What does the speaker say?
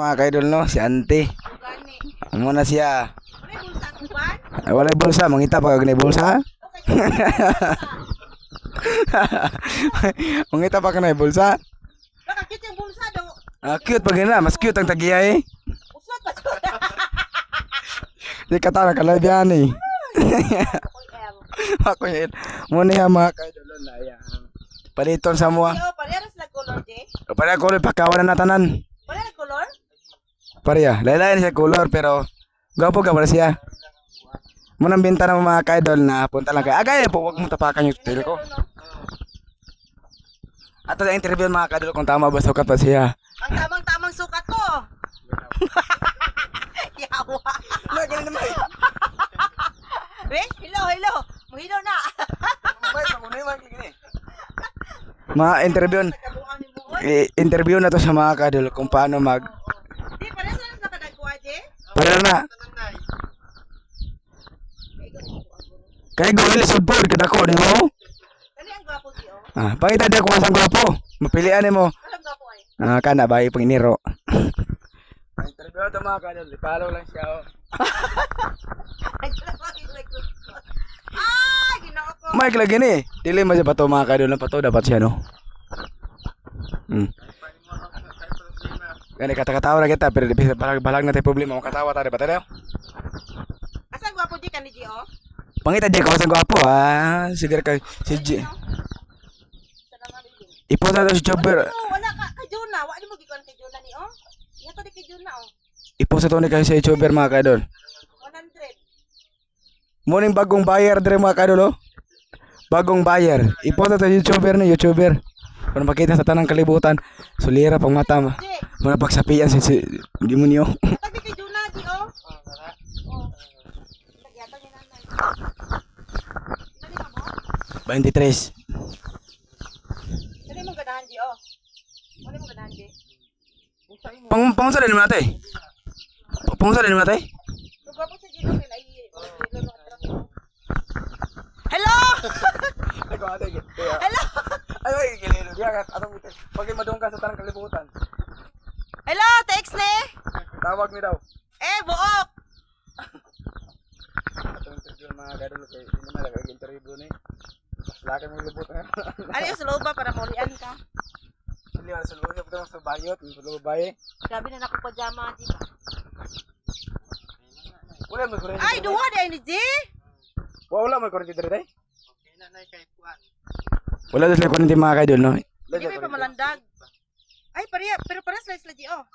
Mga kaidol no, si Auntie. Gani. Muna siya. May bulsa ko ba? Ay, wala bulsa, mangita pa kag bulsa. Mangita pa ka bulsa. Nakakit yung bulsa do. Ah, cute pag na, mas cute ang tagiya eh. Usot pa to. Di ka tara ka live yan eh. Ako yun. Muna yan mga kaidol na yan. Paliton sa mua. Yo, pareras na color, Jay. Pareha color pagkawalan na tanan. Pareras na color? Pareha. Lain-lain siya color pero gwapo ka pala siya. Munang binta ng mga kaidol na punta lang kayo. Agay po, huwag mong tapakan yung tail ko. Ato na interview mga kaidol kung tama ba sukat pa siya. Ang tamang sukat ko. Yawa. Ganun naman. Wait, hello. Muhilo na. Mga interview, Nagkabuang ni Buoy. interview na to sa mga kaidol kung paano mag... Di, pareras na nakadagwa, Jay. Para na. Kaya gawin support kita ko, di mo? Kani ang gwapo, Jay, oh. Ah, pangita di ako masang gwapo. Mapilian mo. Alam gwapo ay. Ah, kana ba yung panginiro. Interview to mga kaidol, follow lang siya. Oh. Ay, ginoo ko. Mike lagi ni. Dili mo siya pato mga kaidol na pato dapat siya no. Gani kata-katawa na kita pero di balag na tayo problema mo katawa tayo ba tayo? Asa gwapo, Jay, kani, Jay, oh? Pangita di ko sa gwapo ah. Sige ka si G. Ipo na to si Chopper. Wala ka kay Juna, wa di mo gikon kay Juna ni, oh. Iya to di kay Juna, oh. Ipo sa to ni kay si Chopper mga kaidol. 100. Morning bagong buyer dire mga kaidol oh. Bagong buyer. Ipo sa to YouTuber ni YouTuber. Para makita sa tanang kalibutan. Sulira pang mata mo. Jay, Muna pagsapian si demonyo. tabi kay Juna, Jay, oh. Oh. Nagyata ni nanay. Dali ka mo? 23. Dali mo ganahan, Jay, oh. Dali mo ganahan, Jay. Pangunsa din mo natin. Pangunsa din mo natin. Gwapo sa Jay, okay, lai. Hello! Hello! Ay, gililo diya ka atong pag madung ka sa tanang kalibutan. Hello, text ni. Tawag ni daw. Buok. Atong interview mga gadol kay hindi na lagi interview ni. Laki mo libutan. Ano yung saloba para maulian ka? Hindi wala sa lulo ko sa bayot, sa lulo baye. Grabe na ako pajama, Jay. Wala mo kurente. Ay, duha di ay ni Jay. Wala mo kurente dire day. Wala dito kurente mga kaidol no. Hindi pa malandag. Ay, pero pares lang sila, Jay, oh.